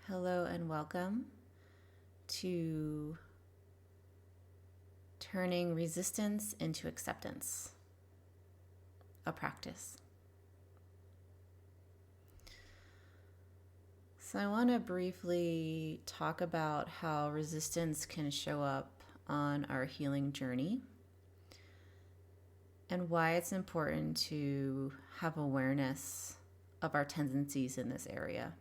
Hello and welcome to turning resistance into acceptance, a practice. So I want to briefly talk about how resistance can show up on our healing journey and why it's important to have awareness of our tendencies in this area.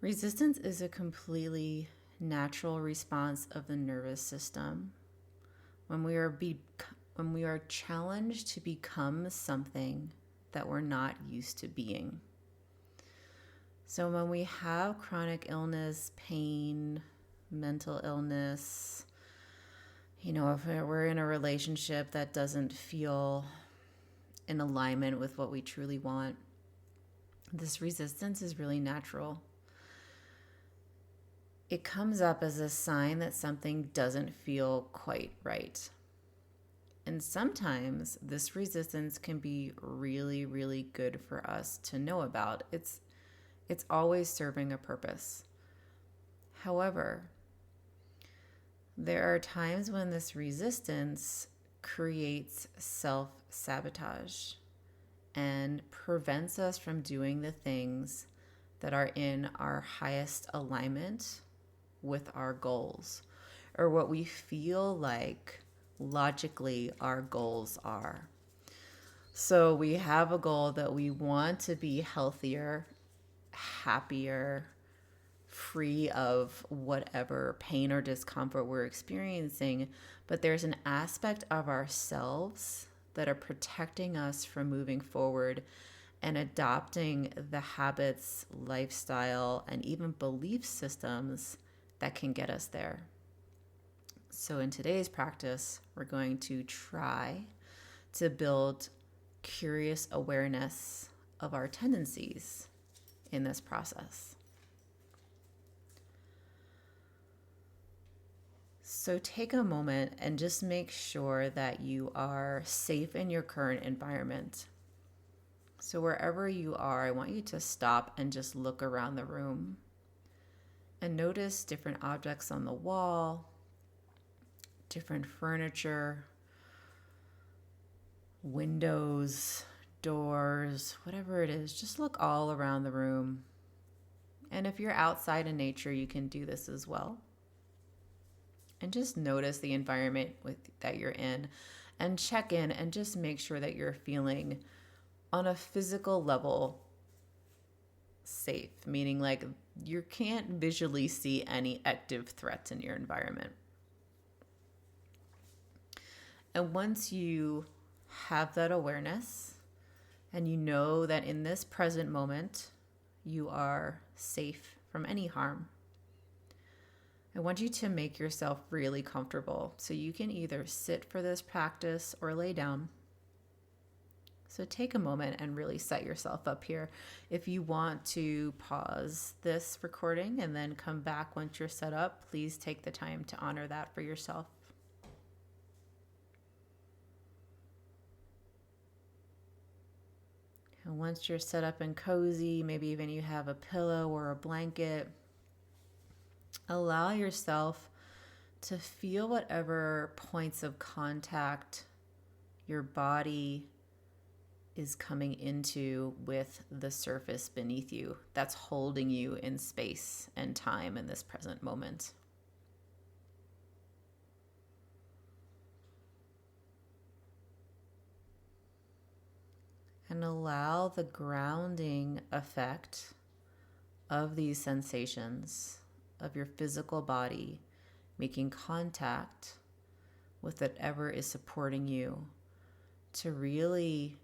Resistance is a completely natural response of the nervous system when we are challenged to become something that we're not used to being. So when we have chronic illness, pain, mental illness, if we're in a relationship that doesn't feel in alignment with what we truly want, this resistance is really natural. It comes up as a sign that something doesn't feel quite right. And sometimes this resistance can be really, really good for us to know about. It's always serving a purpose. However, there are times when this resistance creates self-sabotage and prevents us from doing the things that are in our highest alignment with our goals, or what we feel like logically our goals are. So we have a goal that we want to be healthier, happier, free of whatever pain or discomfort we're experiencing, but there's an aspect of ourselves that are protecting us from moving forward and adopting the habits, lifestyle, and even belief systems that can get us there. So in today's practice, we're going to try to build curious awareness of our tendencies in this process. So take a moment and just make sure that you are safe in your current environment. So wherever you are, I want you to stop and just look around the room and notice different objects on the wall, different furniture, windows, doors, whatever it is. Just look all around the room. And if you're outside in nature, you can do this as well. And just notice the environment that you're in and check in and just make sure that you're feeling on a physical level safe, meaning like you can't visually see any active threats in your environment. And once you have that awareness and you know that in this present moment you are safe from any harm, I want you to make yourself really comfortable. So you can either sit for this practice or lay down. So take a moment and really set yourself up here. If you want to pause this recording and then come back once you're set up, please take the time to honor that for yourself. And once you're set up and cozy, maybe even you have a pillow or a blanket, allow yourself to feel whatever points of contact your body is coming into with the surface beneath you that's holding you in space and time in this present moment. And allow the grounding effect of these sensations of your physical body making contact with whatever is supporting you to really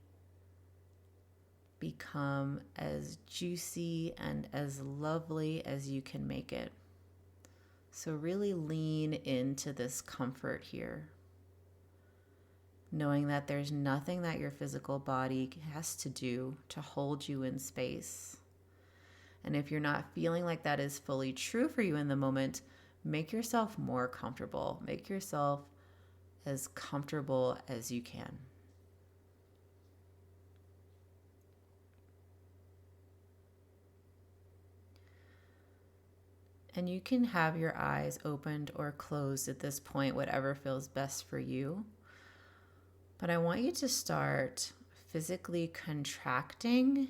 become as juicy and as lovely as you can make it. So really lean into this comfort here, knowing that there's nothing that your physical body has to do to hold you in space. And if you're not feeling like that is fully true for you in the moment, make yourself more comfortable. Make yourself as comfortable as you can. And you can have your eyes opened or closed at this point, whatever feels best for you. But I want you to start physically contracting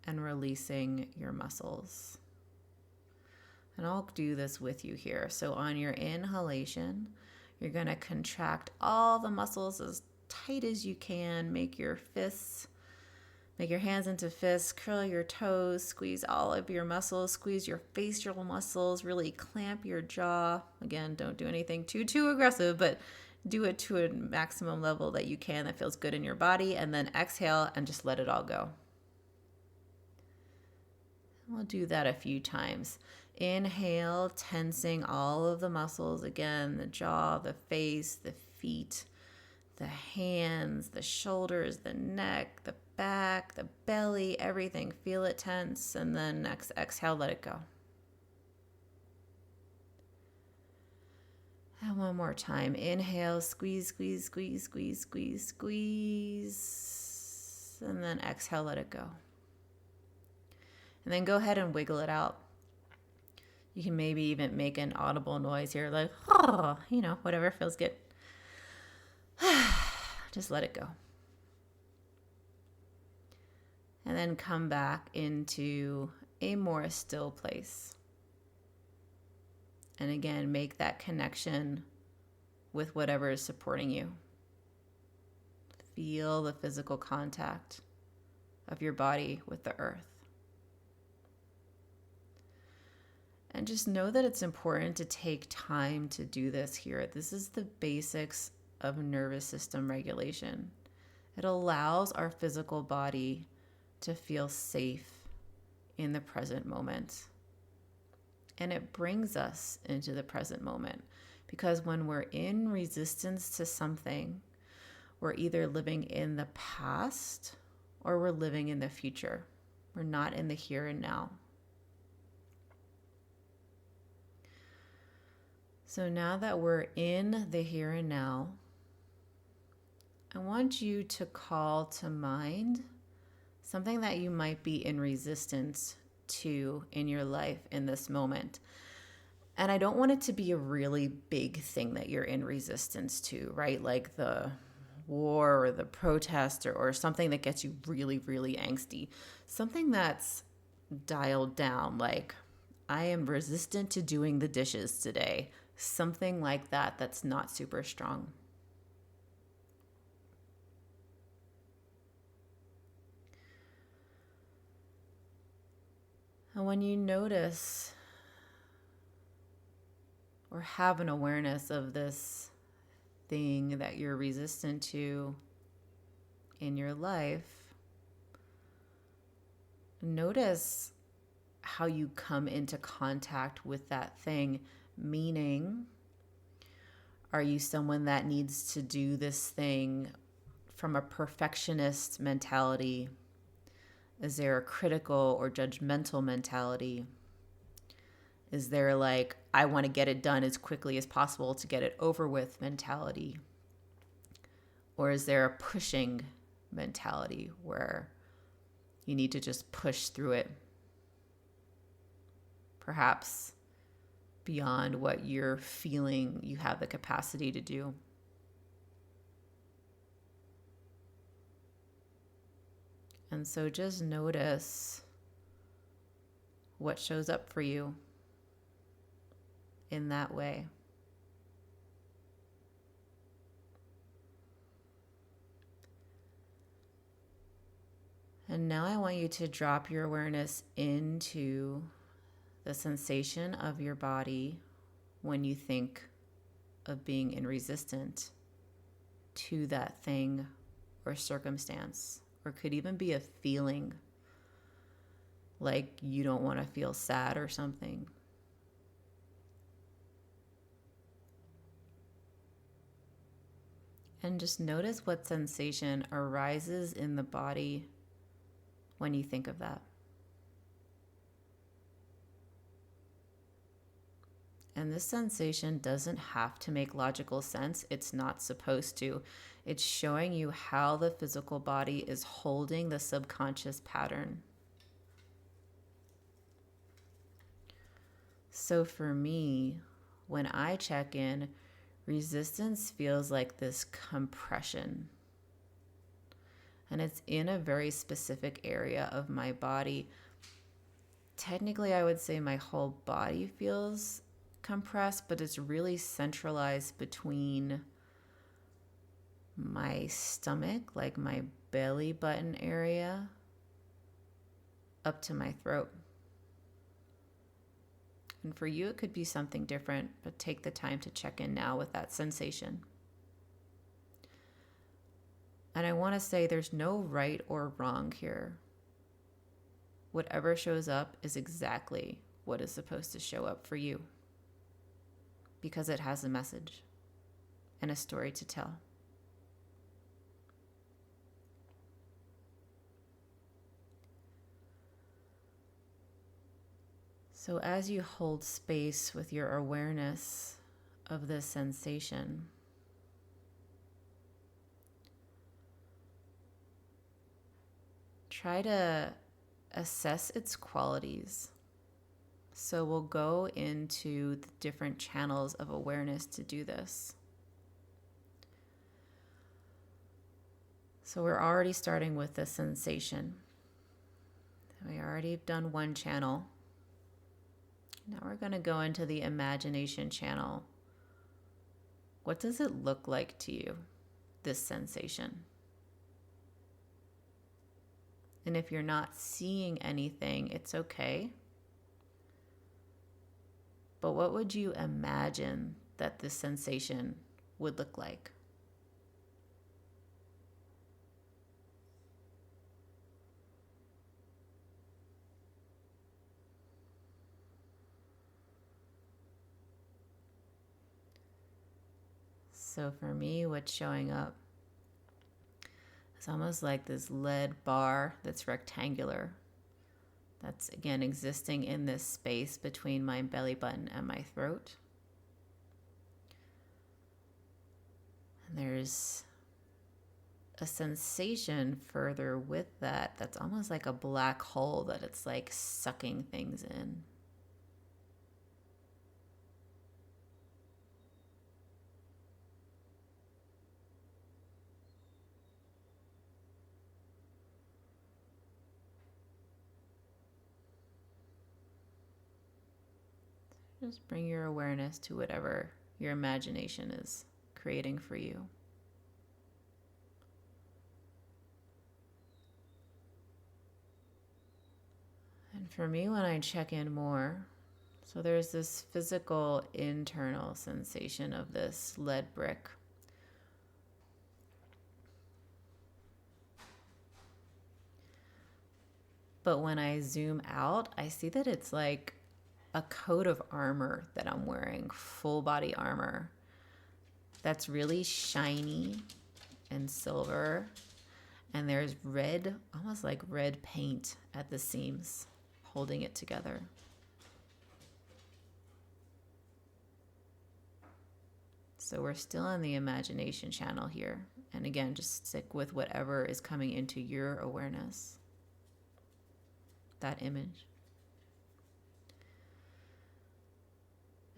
and releasing your muscles. And I'll do this with you here. So on your inhalation, you're going to contract all the muscles as tight as you can. Make your hands into fists, curl your toes, squeeze all of your muscles, squeeze your facial muscles, really clamp your jaw. Again, don't do anything too aggressive, but do it to a maximum level that you can that feels good in your body. And then exhale and just let it all go. We'll do that a few times. Inhale, tensing all of the muscles. Again, the jaw, the face, the feet, the hands, the shoulders, the neck, the back, the belly, everything. Feel it tense. And then next exhale, let it go. And one more time. Inhale, squeeze, squeeze, squeeze, squeeze, squeeze, squeeze. And then exhale, let it go. And then go ahead and wiggle it out. You can maybe even make an audible noise here, like, oh, whatever feels good. Just let it go. And then come back into a more still place. And again, make that connection with whatever is supporting you. Feel the physical contact of your body with the earth. And just know that it's important to take time to do this here. This is the basics of nervous system regulation. It allows our physical body to feel safe in the present moment. And it brings us into the present moment. Because when we're in resistance to something, we're either living in the past or we're living in the future. We're not in the here and now. So now that we're in the here and now, I want you to call to mind something that you might be in resistance to in your life in this moment. And I don't want it to be a really big thing that you're in resistance to, right? Like the war or the protest or something that gets you really, really angsty. Something that's dialed down, like I am resistant to doing the dishes today. Something like that that's not super strong. And when you notice or have an awareness of this thing that you're resistant to in your life, notice how you come into contact with that thing. Meaning, are you someone that needs to do this thing from a perfectionist mentality? Is there a critical or judgmental mentality? Is there like, I want to get it done as quickly as possible to get it over with mentality? Or is there a pushing mentality where you need to just push through it? Perhaps beyond what you're feeling you have the capacity to do. And so just notice what shows up for you in that way. And now I want you to drop your awareness into the sensation of your body when you think of being in resistance to that thing or circumstance, or could even be a feeling like you don't want to feel sad or something. And just notice what sensation arises in the body when you think of that. And this sensation doesn't have to make logical sense. It's not supposed to. It's showing you how the physical body is holding the subconscious pattern. So for me, when I check in, resistance feels like this compression. And it's in a very specific area of my body. Technically, I would say my whole body feels compressed, but it's really centralized between my stomach, like my belly button area, up to my throat. And for you, it could be something different, but take the time to check in now with that sensation. And I want to say there's no right or wrong here. Whatever shows up is exactly what is supposed to show up for you, because it has a message and a story to tell. So as you hold space with your awareness of this sensation, try to assess its qualities. So we'll go into the different channels of awareness to do this. So we're already starting with the sensation. We already have done one channel. Now we're going to go into the imagination channel. What does it look like to you, this sensation? And if you're not seeing anything, it's okay. But what would you imagine that this sensation would look like? So for me, what's showing up is almost like this lead bar that's rectangular. That's, again, existing in this space between my belly button and my throat. And there's a sensation further with that that's almost like a black hole, that it's like sucking things in. Just bring your awareness to whatever your imagination is creating for you. And for me, when I check in more, so there's this physical internal sensation of this lead brick. But when I zoom out, I see that it's like a coat of armor that I'm wearing, full body armor, that's really shiny and silver. And there's red, almost like red paint at the seams, holding it together. So we're still in the imagination channel here. And again, just stick with whatever is coming into your awareness, that image.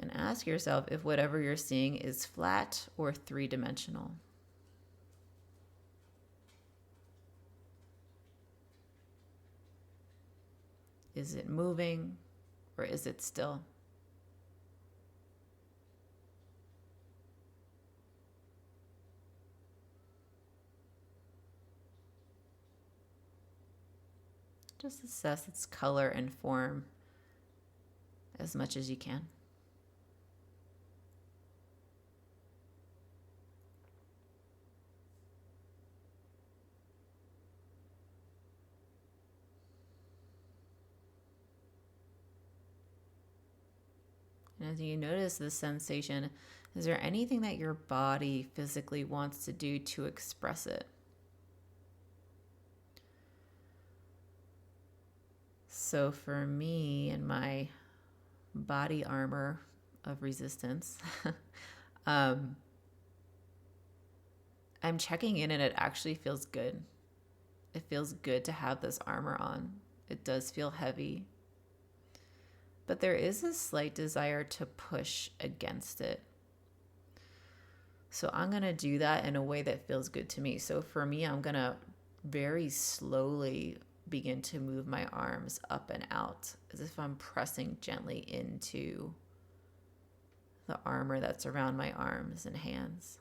And ask yourself if whatever you're seeing is flat or three-dimensional. Is it moving or is it still? Just assess its color and form as much as you can. And as you notice this sensation, is there anything that your body physically wants to do to express it? So for me and my body armor of resistance, I'm checking in and it actually feels good. It feels good to have this armor on. It does feel heavy. but there is a slight desire to push against it. So I'm going to do that in a way that feels good to me. So for me, I'm going to very slowly begin to move my arms up and out as if I'm pressing gently into the armor that's around my arms and hands.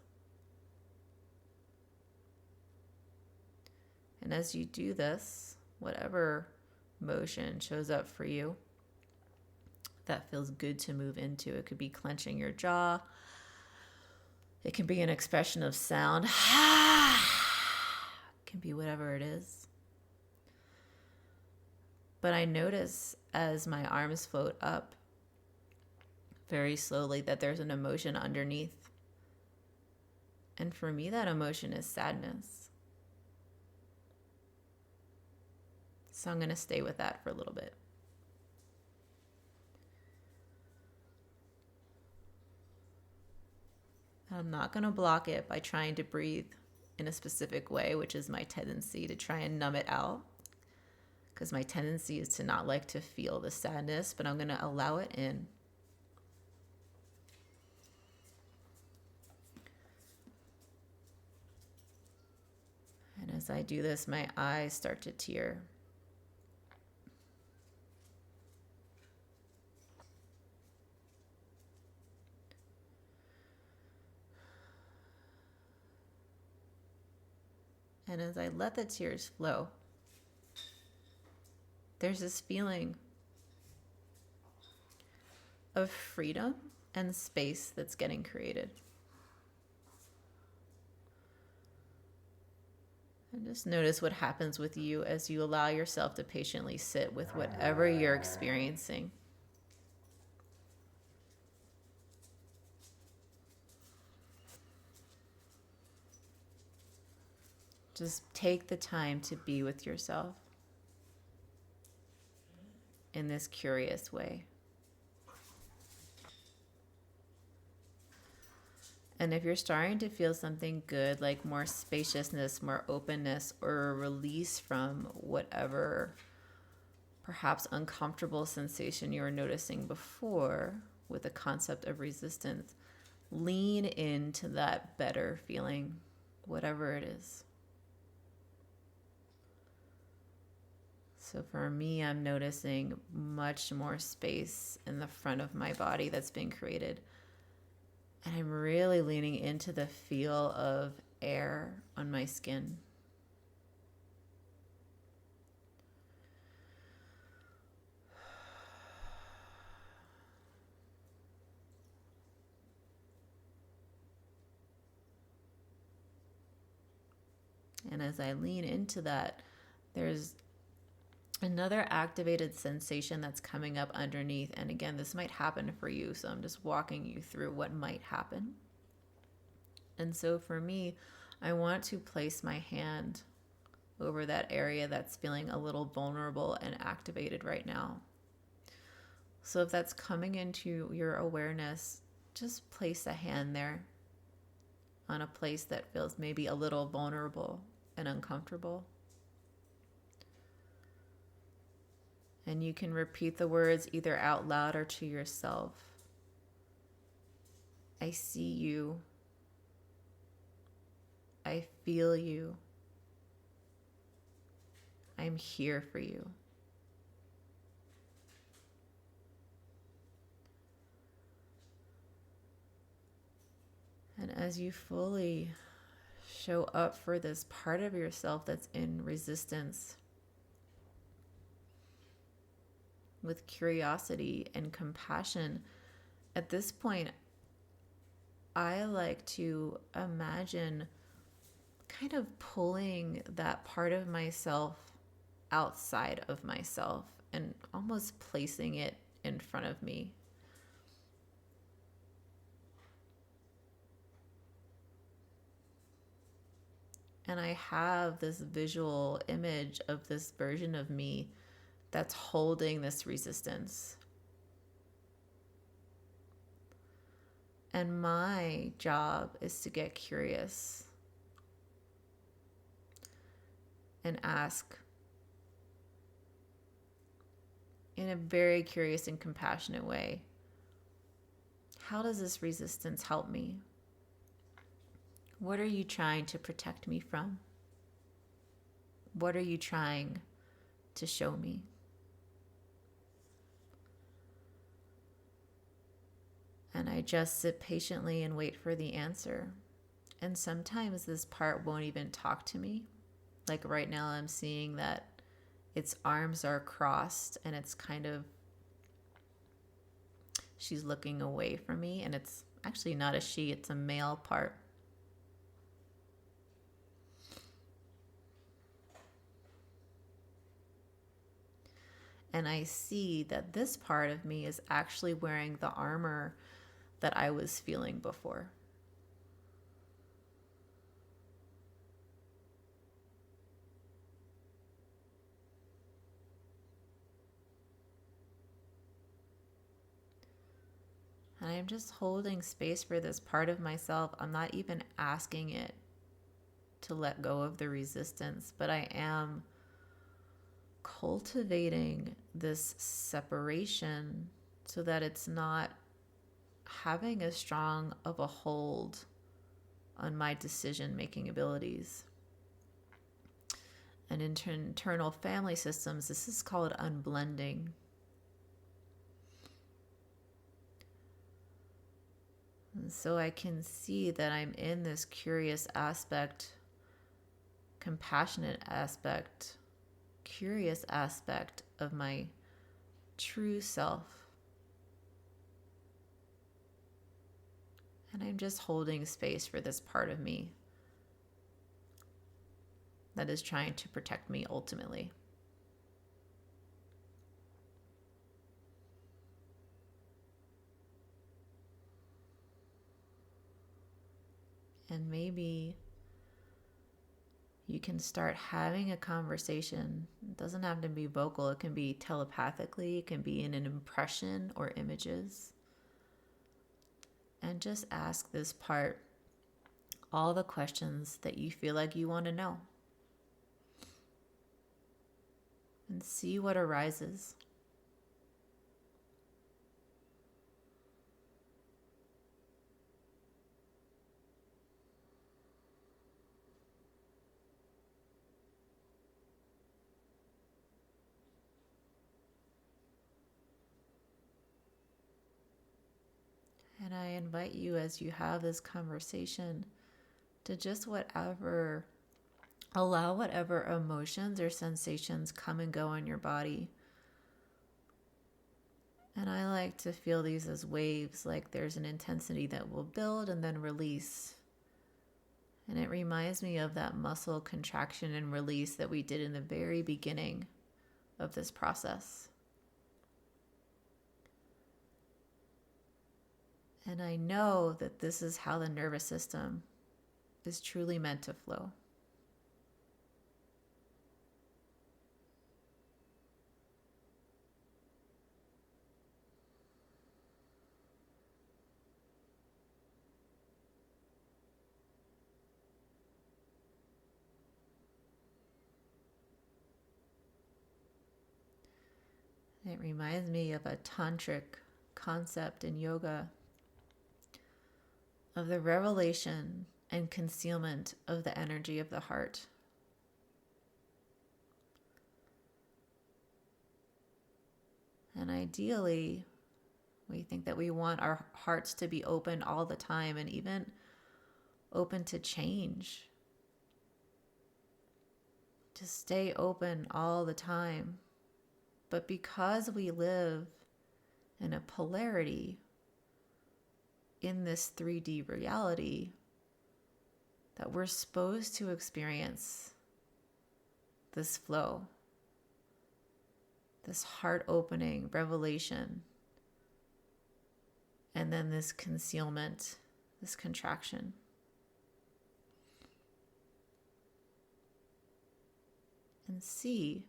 And as you do this, whatever motion shows up for you that feels good to move into, it could be clenching your jaw. It can be an expression of sound. It can be whatever it is. But I notice as my arms float up very slowly that there's an emotion underneath. And for me, that emotion is sadness. So I'm going to stay with that for a little bit. I'm not going to block it by trying to breathe in a specific way, which is my tendency to try and numb it out. Because my tendency is to not like to feel the sadness, but I'm going to allow it in. And as I do this, my eyes start to tear. And as I let the tears flow, there's this feeling of freedom and space that's getting created. And just notice what happens with you as you allow yourself to patiently sit with whatever you're experiencing. Just take the time to be with yourself in this curious way. And if you're starting to feel something good, like more spaciousness, more openness, or a release from whatever perhaps uncomfortable sensation you were noticing before with the concept of resistance, lean into that better feeling, whatever it is. So for me, I'm noticing much more space in the front of my body that's being created. And I'm really leaning into the feel of air on my skin. And as I lean into that, there's another activated sensation that's coming up underneath. And again, this might happen for you, so I'm just walking you through what might happen. And so for me, I want to place my hand over that area that's feeling a little vulnerable and activated right now. So if that's coming into your awareness, just place a hand there on a place that feels maybe a little vulnerable and uncomfortable. And you can repeat the words either out loud or to yourself. I see you. I feel you. I'm here for you. And as you fully show up for this part of yourself that's in resistance, with curiosity and compassion, at this point, I like to imagine kind of pulling that part of myself outside of myself and almost placing it in front of me. And I have this visual image of this version of me that's holding this resistance. And my job is to get curious and ask, in a very curious and compassionate way. How does this resistance help me? What are you trying to protect me from? What are you trying to show me? And I just sit patiently and wait for the answer. And sometimes this part won't even talk to me. Like right now, I'm seeing that its arms are crossed and it's kind of, she's looking away from me. And it's actually not a she, it's a male part. And I see that this part of me is actually wearing the armor that I was feeling before. And I'm just holding space for this part of myself. I'm not even asking it to let go of the resistance, but I am cultivating this separation so that it's not having as strong of a hold on my decision-making abilities. And in internal family systems, this is called unblending. And so I can see that I'm in this curious aspect, compassionate aspect, curious aspect of my true self. And I'm just holding space for this part of me that is trying to protect me ultimately. And maybe you can start having a conversation. It doesn't have to be vocal. It can be telepathically. It can be in an impression or images. And just ask this part all the questions that you feel like you want to know. And see what arises. And I invite you, as you have this conversation, to just allow whatever emotions or sensations come and go in your body. And I like to feel these as waves, like there's an intensity that will build and then release. And it reminds me of that muscle contraction and release that we did in the very beginning of this process. And I know that this is how the nervous system is truly meant to flow. It reminds me of a tantric concept in yoga of the revelation and concealment of the energy of the heart. And ideally, we think that we want our hearts to be open all the time and even open to change. To stay open all the time. But because we live in a polarity in this 3D reality, that we're supposed to experience this flow, this heart opening revelation, and then this concealment, this contraction. And see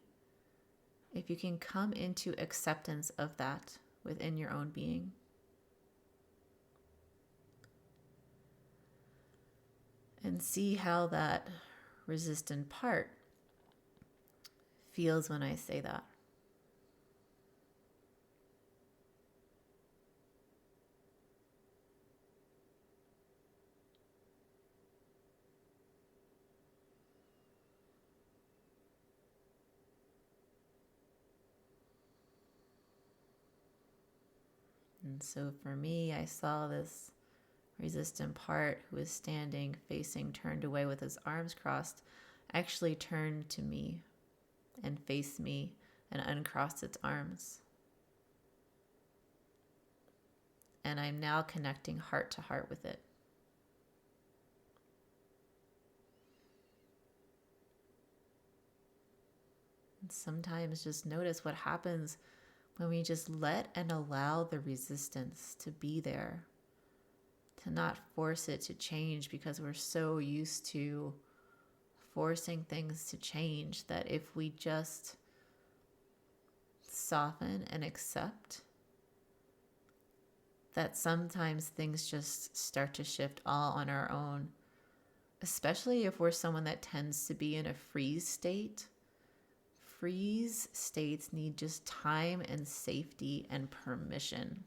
if you can come into acceptance of that within your own being. And see how that resistant part feels when I say that. And so for me, I saw this resistant part who was standing, facing, turned away with his arms crossed, actually turned to me and faced me and uncrossed its arms. And I'm now connecting heart to heart with it. And sometimes just notice what happens when we just let and allow the resistance to be there, to not force it to change, because we're so used to forcing things to change that if we just soften and accept, that sometimes things just start to shift all on our own, especially if we're someone that tends to be in a freeze state. Freeze states need just time and safety and permission.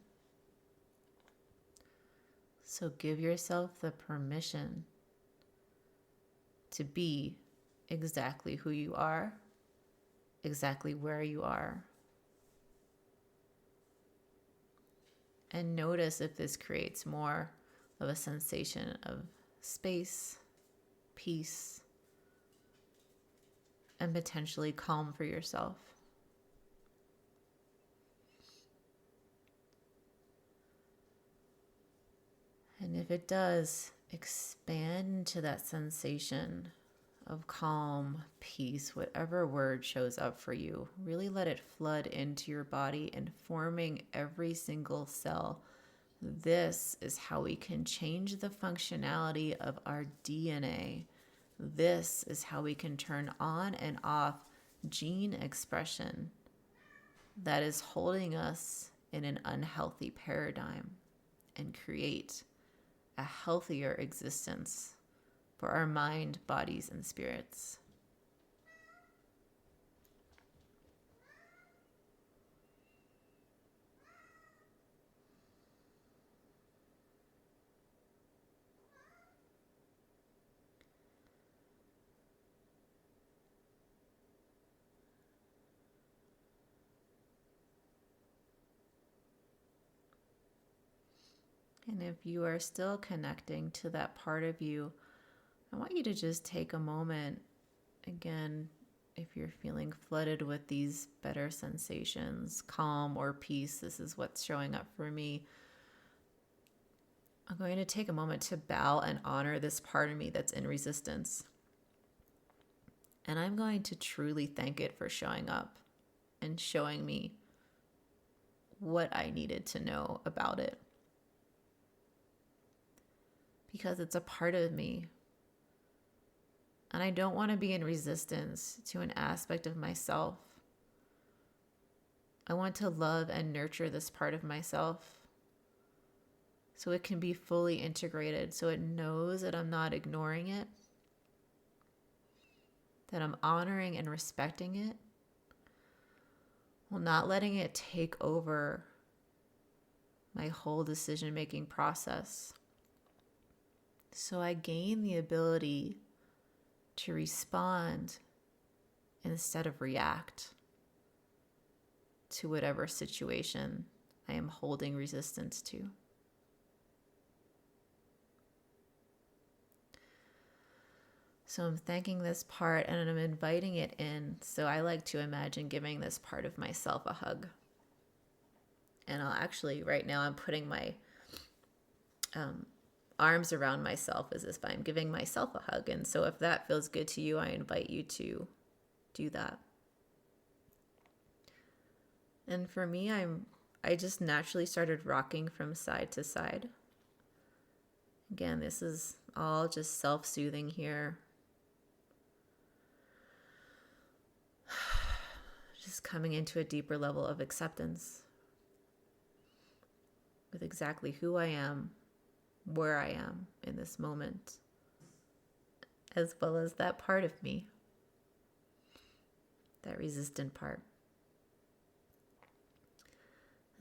So give yourself the permission to be exactly who you are, exactly where you are. And notice if this creates more of a sensation of space, peace, and potentially calm for yourself. And if it does, expand to that sensation of calm, peace, whatever word shows up for you. Really let it flood into your body, informing every single cell. This is how we can change the functionality of our DNA. This is how we can turn on and off gene expression that is holding us in an unhealthy paradigm and create a healthier existence for our mind, bodies, and spirits. And if you are still connecting to that part of you, I want you to just take a moment. Again, if you're feeling flooded with these better sensations, calm or peace, this is what's showing up for me. I'm going to take a moment to bow and honor this part of me that's in resistance. And I'm going to truly thank it for showing up and showing me what I needed to know about it. Because it's a part of me. And I don't want to be in resistance to an aspect of myself. I want to love and nurture this part of myself so it can be fully integrated, so it knows that I'm not ignoring it, that I'm honoring and respecting it, while not letting it take over my whole decision-making process. So I gain the ability to respond instead of react to whatever situation I am holding resistance to. So I'm thanking this part and I'm inviting it in. So I like to imagine giving this part of myself a hug. And I'll actually, right now, I'm putting my arms around myself as if I'm giving myself a hug. And so if that feels good to you, I invite you to do that. And for me, I just naturally started rocking from side to side. Again, this is all just self-soothing here. Just coming into a deeper level of acceptance with exactly who I am, where I am in this moment, as well as that part of me, that resistant part.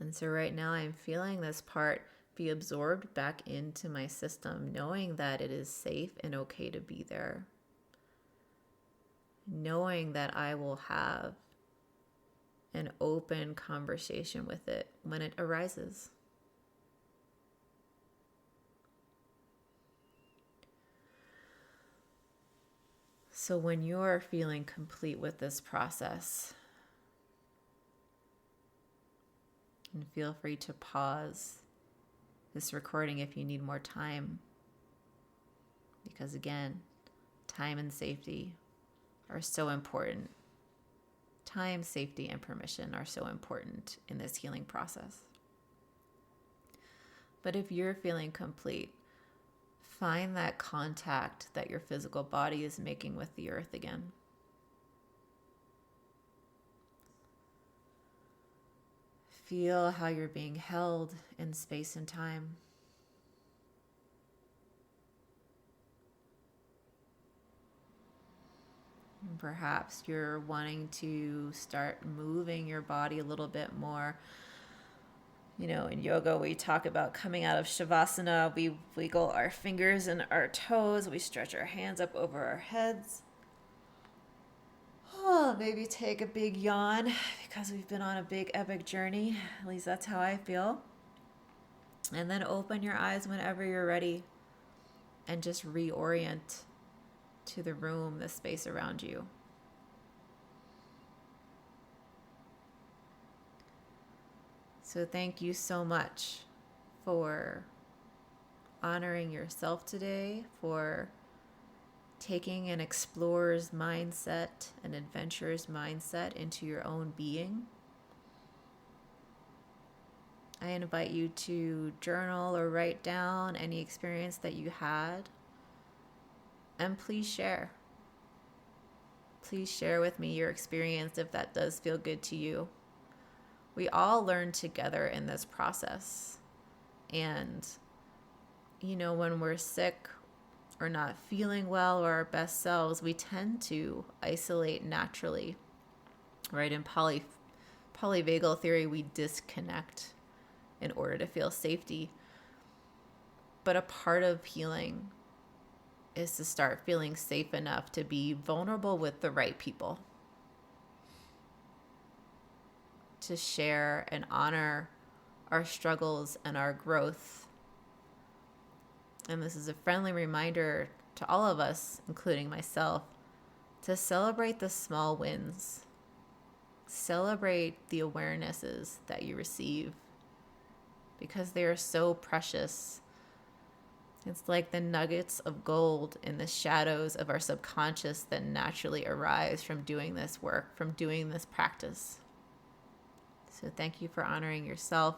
And so right now I'm feeling this part be absorbed back into my system, knowing that it is safe and okay to be there. Knowing that I will have an open conversation with it when it arises. So when you're feeling complete with this process, and feel free to pause this recording if you need more time. Because again, time and safety are so important. Time, safety, and permission are so important in this healing process. But if you're feeling complete, find that contact that your physical body is making with the earth again. Feel how you're being held in space and time. And perhaps you're wanting to start moving your body a little bit more. You know, in yoga, we talk about coming out of Shavasana. We wiggle our fingers and our toes. We stretch our hands up over our heads. Oh, maybe take a big yawn because we've been on a big epic journey. At least that's how I feel. And then open your eyes whenever you're ready and just reorient to the room, the space around you. So thank you so much for honoring yourself today, for taking an explorer's mindset, an adventurer's mindset into your own being. I invite you to journal or write down any experience that you had. And please share. Please share with me your experience if that does feel good to you. We all learn together in this process. And, you know, when we're sick or not feeling well or our best selves, we tend to isolate naturally, right? In polyvagal theory, we disconnect in order to feel safety. But a part of healing is to start feeling safe enough to be vulnerable with the right people, to share and honor our struggles and our growth. And this is a friendly reminder to all of us, including myself, to celebrate the small wins. Celebrate the awarenesses that you receive because they are so precious. It's like the nuggets of gold in the shadows of our subconscious that naturally arise from doing this work, from doing this practice. So thank you for honoring yourself.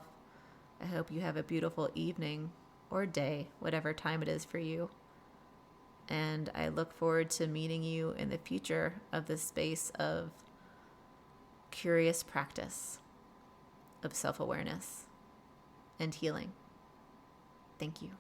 I hope you have a beautiful evening or day, whatever time it is for you. And I look forward to meeting you in the future of this space of curious practice, of self-awareness and healing. Thank you.